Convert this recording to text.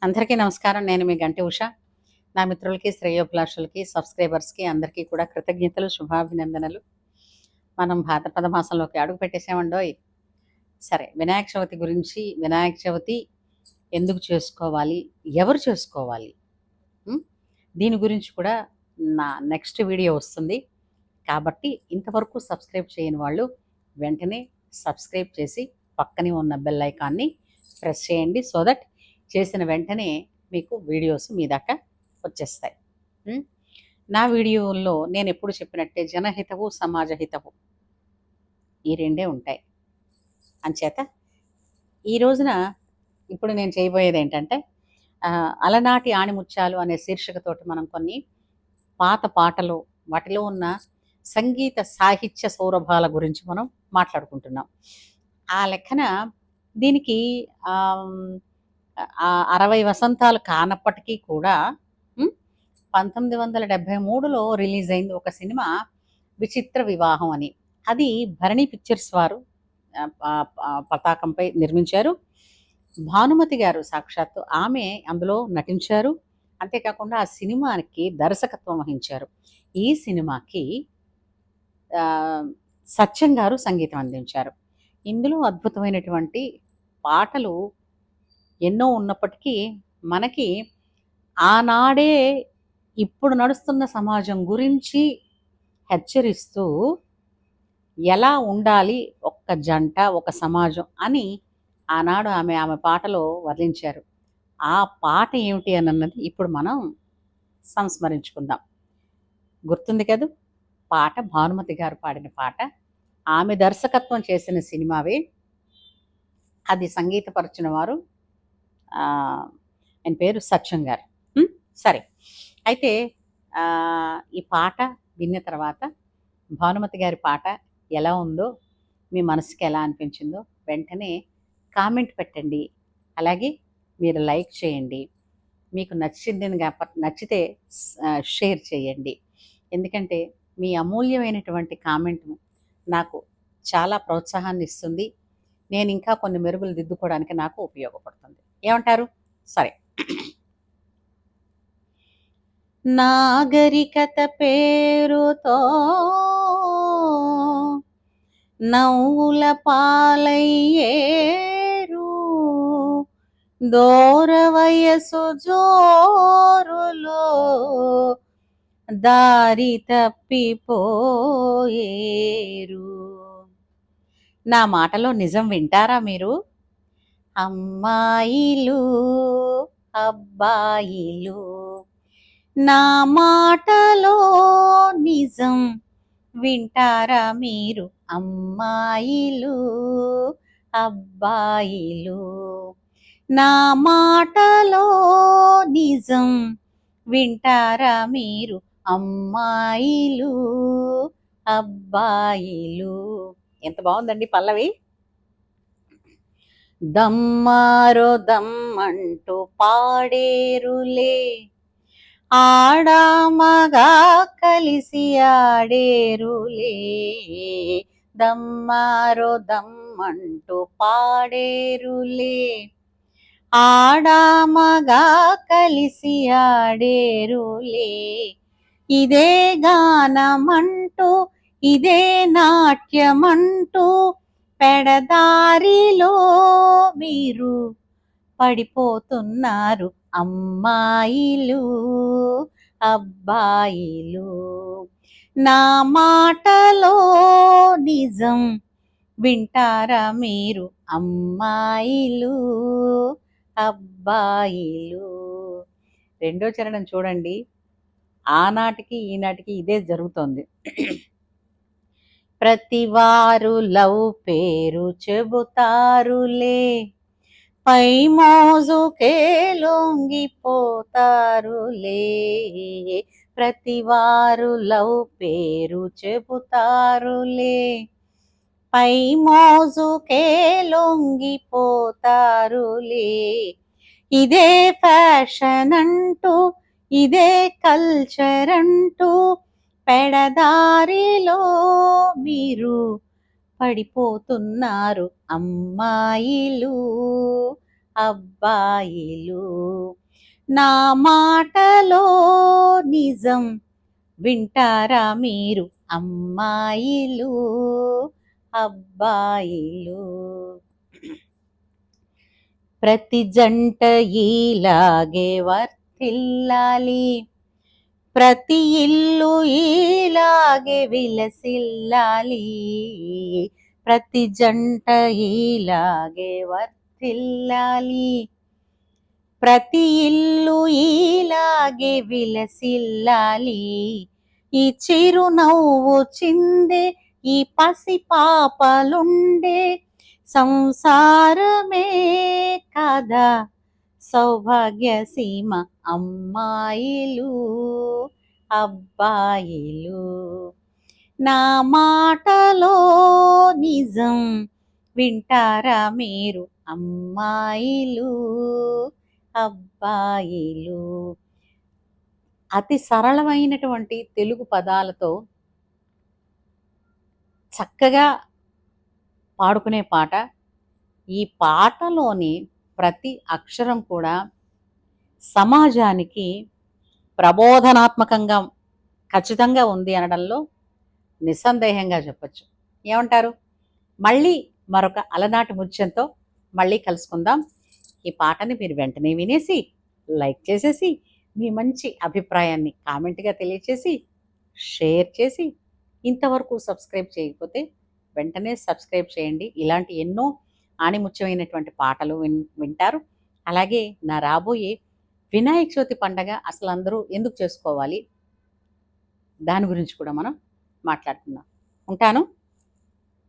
అందరికీ నమస్కారం. నేను మీ గంటి ఉష. నా మిత్రులకి, శ్రేయోభిలాషులకి, సబ్స్క్రైబర్స్‌కి అందరికీ కూడా కృతజ్ఞతలు, శుభాభినందనలు. మనం భాద్రపద మాసంలోకి అడుగు పెట్టేసామండోయ్! సరే, వినాయక చవితి గురించి, వినాయక చవితి ఎందుకు చేసుకోవాలి? ఎవరు చేసుకోవాలి? హ్మ్. దీని గురించి కూడా నా నెక్స్ట్ వీడియో వస్తుంది. కాబట్టి ఇంతవరకు సబ్స్క్రైబ్ చేయని వాళ్ళు వెంటనే సబ్స్క్రైబ్ చేసి పక్కనే ఉన్న బెల్ ఐకాన్ని ప్రెస్ చేయండి. సో దట్ చేసిన వెంటనే మీకు వీడియోస్ మీ దాకా వచ్చేస్తాయి. నా వీడియోల్లో నేను ఎప్పుడు చెప్పినట్టే జనహితవు, సమాజ హితవు ఈ రెండే ఉంటాయి. అంచేత ఈ రోజున ఇప్పుడు నేను చేయబోయేది ఏంటంటే అలనాటి ఆణిముత్యాలు అనే శీర్షికతోటి మనం కొన్ని పాత పాటలు, వాటిలో ఉన్న సంగీత సాహిత్య సౌరభాల గురించి మనం మాట్లాడుకుంటున్నాం. ఆ లెక్కన దీనికి 60 వసంతాలు కానప్పటికీ కూడా 1973లో రిలీజ్ అయింది ఒక సినిమా, విచిత్ర వివాహం అని. అది భరణి పిక్చర్స్ వారు పతాకంపై నిర్మించారు. భానుమతి గారు సాక్షాత్తు ఆమె అందులో నటించారు. అంతేకాకుండా ఆ సినిమాకి దర్శకత్వం వహించారు. ఈ సినిమాకి సత్యం గారు సంగీతం అందించారు. ఇందులో అద్భుతమైనటువంటి పాటలు ఎన్నో ఉన్నప్పటికీ మనకి ఆనాడే ఇప్పుడు నడుస్తున్న సమాజం గురించి హెచ్చరిస్తూ ఎలా ఉండాలి ఒక్క జంట, ఒక సమాజం అని ఆనాడు ఆమె పాటలో వర్ణించారు. ఆ పాట ఏమిటి అని అన్నది ఇప్పుడు మనం సంస్మరించుకుందాం. గుర్తుంది కదూ? పాట భానుమతి గారు పాడిన పాట. ఆమె దర్శకత్వం చేసిన సినిమావే. అది సంగీతపరిచిన వారు ఆయన పేరు సత్యం గారు. సరే, అయితే ఈ పాట విన్న తర్వాత భానుమతి గారి పాట ఎలా ఉందో, మీ మనసుకి ఎలా అనిపించిందో వెంటనే కామెంట్ పెట్టండి. అలాగే మీరు లైక్ చేయండి. మీకు నచ్చితే షేర్ చేయండి. ఎందుకంటే మీ అమూల్యమైనటువంటి కామెంట్ నాకు చాలా ప్రోత్సాహాన్ని ఇస్తుంది. నేను ఇంకా కొన్ని మెరుగులు దిద్దుకోవడానికి నాకు ఉపయోగపడుతుంది. ఏమంటారు? సరే, నాగరికత పేరుతో నవ్వుల పాలయ్యేరు, దూర వయసు జోరులో దారి తప్పిపోయేరు. నా మాటలో నిజం వింటారా మీరు? అమ్మాయిలు, అబ్బాయిలు, నా మాటలో నిజం వింటారా మీరు? అమ్మాయిలు, అబ్బాయిలు, నా మాటలో నిజం వింటారా మీరు? అమ్మాయిలు, అబ్బాయిలు. ఎంత బాగుందండి పల్లవి. దమ్మారో దమ్మంటూ పాడేరులే, ఆడామగా కలిసి ఆడేరులే. దమ్మారో దమ్మంటూ పాడేరులే, ఆడామగా కలిసి ఆడేరులే. ఇదే గానమంటూ, ఇదే నాట్యమంటూ పెడదారిలో మీరు పడిపోతున్నారు. అమ్మాయిలు, అబ్బాయిలు, నా మాటలో నిజం వింటారా మీరు? అమ్మాయిలు, అబ్బాయిలు. రెండో చరణం చూడండి. ఆనాటికి ఈనాటికి ఇదే జరుగుతోంది. ప్రతివారు లవ్ పేరు చెబుతారులే, పై మోజుకే లొంగిపోతారులే. ప్రతివారు లవ్ పేరు చెబుతారులే, పై మోజుకే లొంగిపోతారులే. ఇదే ఫ్యాషన్ అంటూ, ఇదే కల్చర్ అంటూ పెడదారిలో మీరు పడిపోతున్నారు. అమ్మాయిలు, అబ్బాయిలు. నా మాటలో నిజం వింటారా మీరు అమ్మాయిలు అబ్బాయిలు. ప్రతి జంట ఇలాగే వర్తిల్లాలి, ప్రతి ఇల్లు ఇలాగే విలసిల్లాలి, ప్రతి జంట ఇలాగే వర్తిల్లాలి, ప్రతి ఇల్లు ఇలాగే విలసిల్లాలి. ఈ చిరునవ్వు చిందే ఈ పసి పాపలుండే సంసారమే కదా సౌభాగ్య సీమ అమ్మాయిలు అబ్బాయిలు. నా మాటలో నిజం వింటారా మీరు అమ్మాయిలు అబ్బాయిలు. అతి సరళమైనటువంటి తెలుగు పదాలతో చక్కగా పాడుకునే పాట. ఈ పాటలోని ప్రతి అక్షరం కూడా సమాజానికి ప్రబోధనాత్మకంగా ఖచ్చితంగా ఉంది అనడంలో నిస్సందేహంగా చెప్పచ్చు. ఏమంటారు? మళ్ళీ మరొక అలనాటి ముత్యంతో మళ్ళీ కలుసుకుందాం. ఈ పాటని మీరు వెంటనే వినేసి లైక్ చేసేసి మీ మంచి అభిప్రాయాన్ని కామెంట్గా తెలియచేసి షేర్ చేసి ఇంతవరకు సబ్స్క్రైబ్ చేయకపోతే వెంటనే సబ్స్క్రైబ్ చేయండి. ఇలాంటి ఎన్నో ఆణిముత్యమైనటువంటి పాటలు వింటారు. అలాగే నా రాబోయే వినాయక చవితి పండగ అసలు అందరూ ఎందుకు చేసుకోవాలి దాని గురించి కూడా మనం మాట్లాడుకుందాం. ఉంటాను.